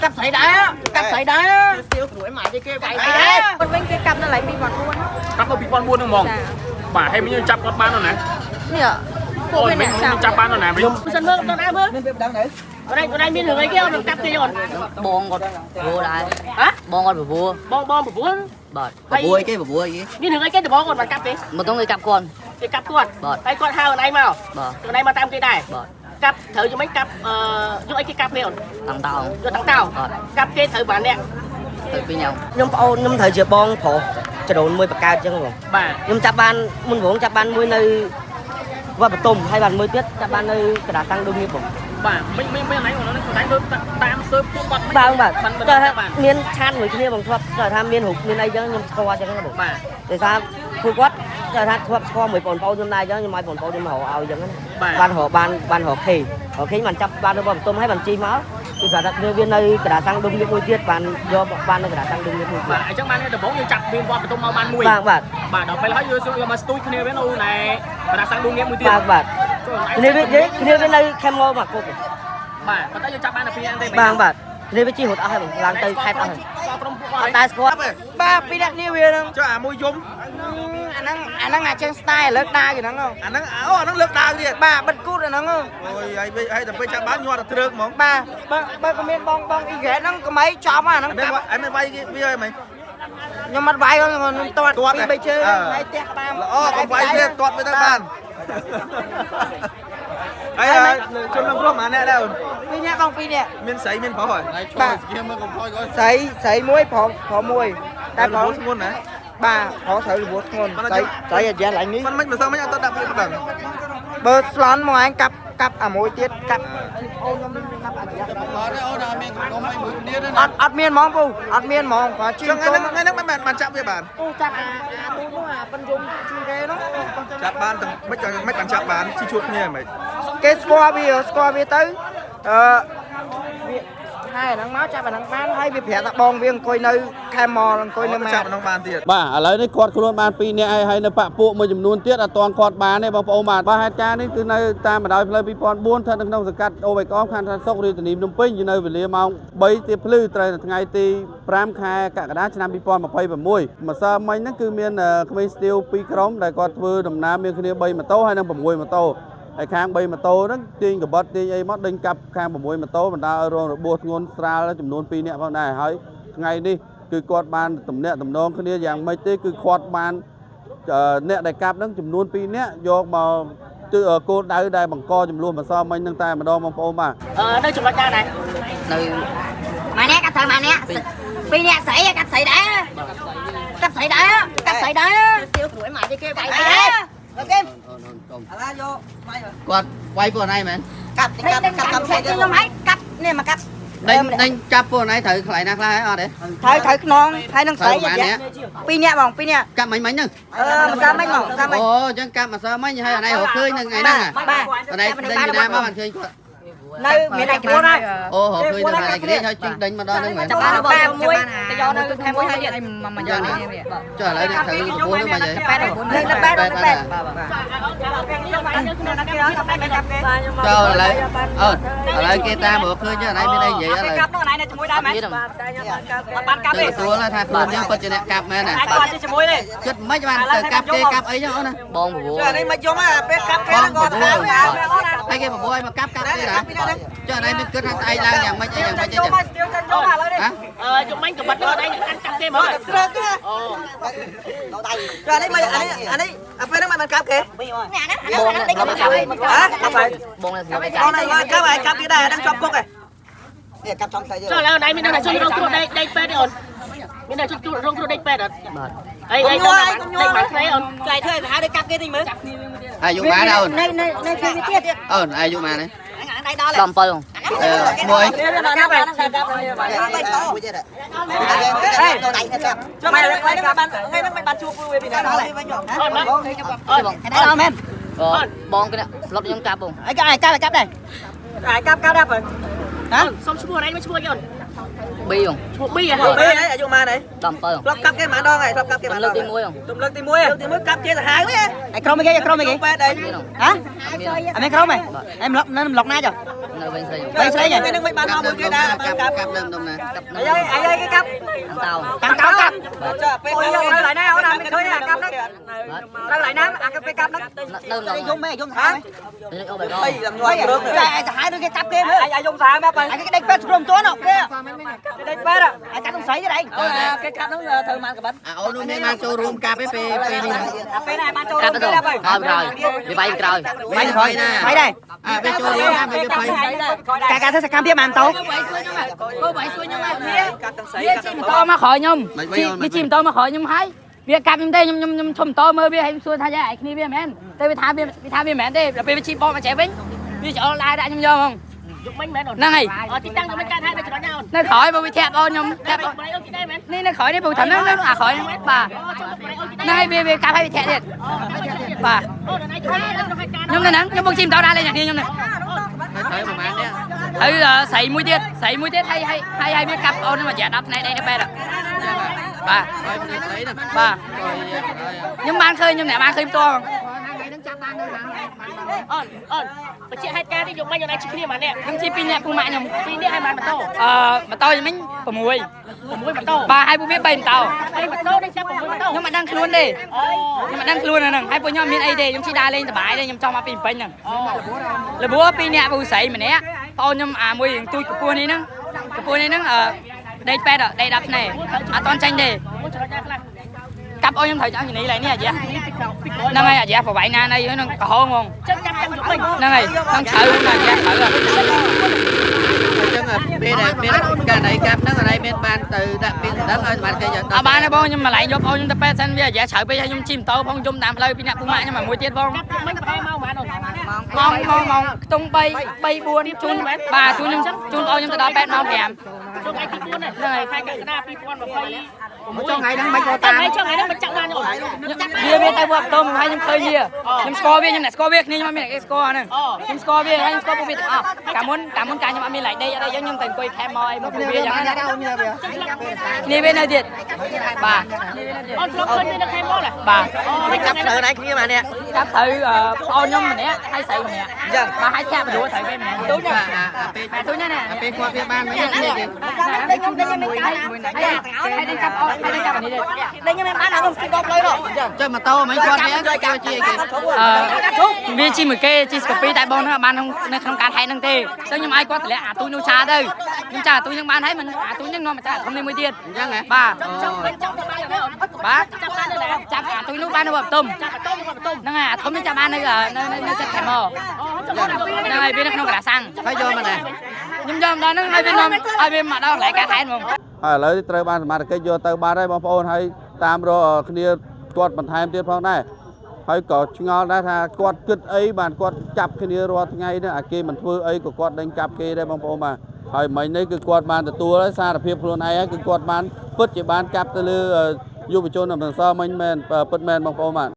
cặp sấy đá tiêu tuổi mà cái vậy đấy con bên kia cặp nó lại bị bọt buôn cặp nó bị con buôn không mong bà hay mới chắp con bán rồi này nhở ôi mình chắp bán rồi này mình sân mơ con ai mơ ở đây miên người kia nó cặp kia rồi bong con vua đây hả bong con vua bong một vua bọt bùa cái miên người kia thì bong con mà cặp đi một con người cặp con thì cặp con bọt đây con hai ở đây mà bọt ở đây mà tam cái này bọt cặp thử cho mấy cặp giúp ấy cái cặp này thằng tao cho thằng tao cặp kia thử bạn nè từ bên nhau nhóm thời chưa bong phổ cho đồn môi bạc cao chứ không bà nhóm chắp ban muốn uống chắp ban môi nơi qua bờ tôm hay bàn môi tiết chắp ban nơi cái đá tăng đông nghiệp bổng bà mấy này của nó đánh đôi tam sớm cũng bật bao bạn cho miên chan với cái bằng thuật cho tham miên hụt miên đây chứ nhóm qua cho nó bổng bà để sao phụ quát cho tham thuật qua 10 còn bao trong này chứ nhưng mai còn bao trong họ ao chứ ban họ khi mình chắp ban đôi bầm tôm hay bàn chi máu thì cả đặc nhân viên nơi cái đá tăng đông nghiệp môi tiết ban do ban nơi cái đá tăng đông nghiệp môi tiết bà chắc ban này được bóng như chặt viên qua tôm mau ban mùi bạn bà đọc phải nói vô mà tôi kia với nó này bà đã sang đua nghe mùi tiền bạn nếu bên đây kem ngô mà cô bà có tới chặt ban là phi ăn đây bạn nếu với chi hụt ai bằng làm tay khai tao tay squat ba pi đặt nhiều việc không cho mùi dung anh đang ngài trên style lớp đa gì nó không nó lực đào gì ba bật cút rồi nó không ôi ai tập chặt bán nho là được mỏng ba có miếng bong y ghé nó có mấy chó mà nó em mới vay cái video mày nhưng mắt vay con toạt bây chơi hay tẹt tam còn vay kia toạt với ta bàn ấy trong năm lúc mà nè đâu pi nè bong pi nè miên sấy miên phở hỏi ba sấy muối phở muối ta có ngon này ba phở sấy bột ngon sấy ở trên lạnh níมันsao mấy anh ta đập cái bằng bơ slon mà anh cặp à muối tiết cặp ọt miên mong pu ọt miên mong phải chim ngay nước bạn chạm về bàn chặt tôi nó là phân dung chi ghê nó chạm bàn mấy bạn chạm bàn chi chuột như mày cái score bia tới hai thằng máu chạm vào thằng bán hay bị phèn tạc bong viên coi nơi cam mò coi nơi mà chạm vào bàn tiền បាទឥឡូវនេះគាត់ខ្លួនបាន2នាក់ហើយនៅបាក់ពួកមួយចំនួនទៀតអត់ទាន់គាត់បានទេបងប្អូនបាទហេតុការណ៍នេះគឺនៅតាមបណ្ដោយផ្លូវ2004ស្ថិតនៅក្នុងសង្កាត់អូបៃកងខណ្ឌថាសុករាជធានីភ្នំពេញនៅវេលាម៉ោង3ទៀបភ្លឺត្រូវនៅថ្ងៃទី5ខែកក្កដាឆ្នាំ2026ម្សិលមិញហ្នឹងគឺមានក្មេងស្ទាវ2ក្រុមដែលគាត់ធ្វើដំណើរមានគ្នា3ម៉ូតូហើយនិង6ម៉ូតូហើយខាង3ម៉ូតូហ្នឹងទាញកបិតទាញអីមកដេញកាប់ខាង6ម៉ូតូបណ្ដាលឲ្យរងរបួសធ្ងន់ស្រាលចំនួន2នាក់ផងដែរហើយថ្ងៃនេះគឺគាត់បានទំនាក់ទំនងគ្នាយ៉ាងម៉េចទេគឺគាត់បានអ្នកដែលកាប់ហ្នឹងចំនួន2នាក់យកមកគោលដៅដែលបង្កចំនួនម្សិលមិញហ្នឹងតែម្ដងបងប្អូនបាទ នៅចំណុចណាដែរ នៅ ម៉ែនេះកាត់ធ្វើម៉ែនេះពីរនាក់ស្អីកាត់ស្អីដែរកាត់ស្អីដែរស្ទៀវព្រួយម៉ែគេបាយដែរអូខេ គាត់វាយពួកណៃមែន កាប់ស្អីខ្ញុំហៃកាប់នេះមកកាប់ ដេញចាប់ពួកណៃត្រូវខ្លាំងណាស់ខ្លះហើយអត់ទេ ត្រូវខ្នងហើយនឹងស្អីយ៉ាងពីរនាក់បងពីរនាក់ កាប់មិញហ្នឹង ម្សិលមិញបងម្សិលមិញ អូអញ្ចឹងកាប់ម្សិលមិញហើយអាណៃរកឃើញនឹងថ្ងៃហ្នឹងអាណៃដេញពីណាមកបានឃើញគាត់ នៅមានតែខ្លួនហើយ អូរកឃើញនឹងអាណៃគ្រាហើយជិះដេញមកដល់ហ្នឹងមែន ចាប់បានប៉ែមួយទៅយកនៅថែមមួយហើយទៀតមកយកនេះ ចុះឥឡូវនេះត្រូវ9ហ្នឹងមកយាយ ប៉ែនេះប៉ែចុះឥឡូវចុះឥឡូវអឺឥឡូវគេតាមរកឃើញអាណៃមានអីនិយាយឥឡូវ កាប់នោះណៃនៅជាមួយដែរមែនបានកាប់ទេ ទទួលថាខ្លួនយើងពិតជាអ្នកកាប់មែនណា គាត់ជាមួយទេ គិតមិនបានទៅកាប់គេកាប់អីចឹងអូនណាបងប្រវោ នេះមកយំពេលកាប់គេគាត់ថា ហើយគេប្រវោឲ្យមកកាប់ទេណាចុះអាណៃមានគិតថាស្អែកឡើងយ៉ាងម៉េចអីយ៉ាងម៉េចទេ យកមកស្ទៀវទៅយកឥឡូវនេះយកមិញក៏បាត់ដល់ដែរកាប់គេមកត្រូវទេអូចុះនេះមកអានេះពេលហ្នឹងមិនកាប់គេនេះណាបងដេញកាប់ហ៎កាប់ហើយ បងនៅស្រុកឯ បងនេះមកកាប់គេដែរđangជាប់គុកឯនេះកាប់ចំស្អីចុះឥឡូវដៃមានតែជួយរងគ្រោះដេកពេទ្យទេអូនមានតែជួយរងគ្រោះដេកពេទ្យអត់បាទអីដេកបានខ្លីអូនចៃធ្វើឲ្យហៅដេកកាប់គេតិចមើល អាយុបានអូន នៅជួយវាទៀត អូនអាយុបានទេ ដៃដល់ 17មួយ កាប់ហើយកាប់ហើយមួយទៀតហេដៃកាប់ចុះមកថ្ងៃនេះមិនបានជួបវាពីណាដល់វិញអូនបងអូនដល់មែន បងគេស្លុតខ្ញុំកាប់បង អីកាប់ដែរកាប់ដែរកាប់ដែរហ៎សុំឈ្មោះអីមកឈ្មោះយន្ត bi không ឈ្មោះប៊ីហ៎ Bê đấy, ở chung mà đấy. đầm tơ không Lọc cặp cái mã đo này, lọc cặp cái mã tầm đo. lực đi muối không Tùm lực tìm muối. Tìm muối cặp chia là hai đấy. Ai không mấy cái, đây. Hả? Anh mấy không mày? Em lọc nai chưa? nơi bên xây Đây xây nhỉ? Cái nước mấy ban hoa một cái đá, ban cặp. cặp đầm đông nè cặp Ai ơi cái cặp. tàu Cặp cặp. Ôi ơi lại nè, ở đây mình thấy là cặp đó. Ra lại nè, ăn cái cặp đó. đơm Đây đồng dùng mày dùng hả? đây ô bài con Đây làm nhoài được. Ai hai đứa cái cặp kia. Ai dùng xài mấy bạn? Ai cái đánh pet rôm tối nào kia. Cái đánh pet à? Ai cắt không sấy vậy đây? Cái cặp nó thử mang cái bánh. ô luôn đi mang cho room cặp pe đi Bên này ban cho cặp đó rồi đi bay rồi bay nè Mấy đây? à bên cho room bên cho bay Cả thứ cam phía màn tấu. cô bảy xuôi nhưng mà chim to mà khỏi nhung đi chim to mà khỏi nhung hay việc cam nhung đây nhung chum to mơ việc hay xuôi thay raนี่việc mến đây việc tham việc mến đây là việc chim bò mà chạy vĩnh việc cho lại đã nhung không យកមិញមែនអូន ហ្នឹងហើយ ទីតាំងយកមិញកើតហើយនៅចំណុចណាអូន នៅក្រោយបើវាធាក់បងខ្ញុំធាក់បង បលៃអូនទីដែរមែន នេះនៅក្រោយនេះពូថាហ្នឹងអាក្រោយហ្នឹងបាទហ្នឹងហើយវាកាប់ហើយវាធាក់ទៀតបាទ អូនណៃជួយដល់ហេតុការណ៍ ខ្ញុំនៅហ្នឹងខ្ញុំមកជិមតដល់លេងគ្នាខ្ញុំហ្នឹង thấy một màn đấy ហើយស្រីមួយទៀតហើយវាកាប់អូនមកចា10ថ្ងៃđâyនៅបែរបាទ coi bên đây thấy nè បាទខ្ញុំបានឃើញខ្ញុំអ្នកបានឃើញផ្ទាល់ អូនបញ្ជាក់ហេតុការណ៍នេះយកមិញអូនណៃជិះគ្នាមកនេះ ខ្ញុំជិះពីរអ្នកពូម៉ាក់ខ្ញុំ ពីរនេះឲ្យបានម៉ូតូ ម៉ូតូខ្ញុំ6 6ម៉ូតូ បាទហើយពួកវា3ម៉ូតូ ហើយម៉ូតូនេះចាប់6ម៉ូតូ ខ្ញុំមិនដឹងខ្លួនទេ អូ ខ្ញុំមិនដឹងខ្លួនហ្នឹងហើយពួកខ្ញុំមានអីទេខ្ញុំជិះដើរលេងសប្បាយទេខ្ញុំចង់មកពីពេញហ្នឹងលបួរពីរអ្នកពូស្រីម្នាក់បងខ្ញុំអាមួយទូចកពស់នេះហ្នឹងដេកពេទ្យដេក10ថ្ងៃអត់តន់ចាញ់ទេ មួយចំណុចណាខ្លះ កាប់អូនខ្ញុំត្រូវចង់ជំនីឡើយនេះអាយ៉ា ពីក្រោយពីក្រោយ ហ្នឹងហើយអាយ៉ាប្រវាយណានៃហ្នឹងក្រហមហ្មង ចឹងចាំយកមិញ ហ្នឹងហើយហ្នឹងជ្រៅណាអាយ៉ាជ្រៅ chân là bên cái này cặp nó ở đây bên ban từ đặt bên đất ơi bạn kia giờ អត់បានទេបងខ្ញុំមកឡៃយកអូនខ្ញុំទៅពេទ្យសិនវាអាយ៉ាជ្រៅពេកហើយខ្ញុំជិះម៉ូតូផងយំតាមផ្លូវពីអ្នកពូម៉ាក់ខ្ញុំមួយទៀតបង មិញប្រហែលមកហ្មងអូន ម៉ោងខ្ទង់3 4ជូនបាទជូនខ្ញុំជូនបងខ្ញុំទៅដល់ពេទ្យម៉ោង 5 ចុងថ្ងៃទី4ហ្នឹងហើយខែកក្កដា2020 Cho ngày đó mấy cô តា ta. ចុងថ្ងៃនេះមិនចាក់បានអូន វាទៅវត្តតុំហើយខ្ញុំឃើញវាខ្ញុំស្គាល់វាខ្ញុំអ្នកស្គាល់វាគ្នាខ្ញុំអត់មានអ្នកស្គាល់ហ្នឹងខ្ញុំស្គាល់វាហើយខ្ញុំស្គាល់ពួកវាទាំងអស់កាលមុនកាលខ្ញុំអត់មានឡៃដេកអត់អីខ្ញុំទៅអង្គុយខែមកអីមកពួកវាយ៉ាងហ្នឹងគ្នាវានៅទៀតបាទ អូនធ្លាប់ឃើញវានៅខេមមកហ៎ បាទ Mấy cặp thử này kia mà nè. ចាប់ទៅបងខ្ញុំម្នាក់ហើយស្រីម្នាក់បាទហើយចាក់បរួត្រូវវាម្នាក់ទូចណា bên ទូចណា bên qua bên ban mấy cái này ហើយកាប់អូហើយកាប់នេះទៀត Đây nha em bán hàng không? Chị bọc lấy rồi. chơi mà to mấy con đấy chơi chia kìa វាជីមួយគេជីស្កពីតែបងហ្នឹងបាននៅក្នុងការថៃហ្នឹងទេទៅខ្ញុំឲ្យគាត់តម្លាក់អាទូនោះឆាទៅខ្ញុំចាអាទូហ្នឹងបានហើយមិនអាទូហ្នឹងនាំមកចាធំនេះមួយទៀត ចឹងហ៎ បាទ ចាំទៅបានទេអូន បាទ ចាប់បានទេណា ចាប់អាទូនោះបាននៅវត្តតុំ ចាប់បន្ទុំបន្ទុំ ហ្នឹងហើយអាធំនេះចាប់បាននៅចិត្តខេមមកហ្នឹងហើយវានៅក្នុងកណ្ដាសាំង phải vô mà nè ខ្ញុំយកដល់ហ្នឹងហើយវានាំឲ្យវាមកដល់កន្លែងការថែហ្មង ហើយឥឡូវនេះត្រូវបានសមាជិកយកទៅបានហើយបងប្អូនហើយតាមរកគ្នាគាត់បន្ថែមទៀតផងដែរហើយក៏ឆ្ងល់ដែរថាគាត់គិតអីបានគាត់ចាប់គ្នារាល់ថ្ងៃនេះអាគេមិនធ្វើអីក៏គាត់ដេញចាប់គេដែរបងប្អូនបាទហើយមិញនេះគឺគាត់បានទទួលហើយសារភាពខ្លួនឯងហើយគឺគាត់បានពិតជាបានចាប់ទៅលើយុវជនអំពើសមិញមែនពិតមែនបងប្អូនបាទ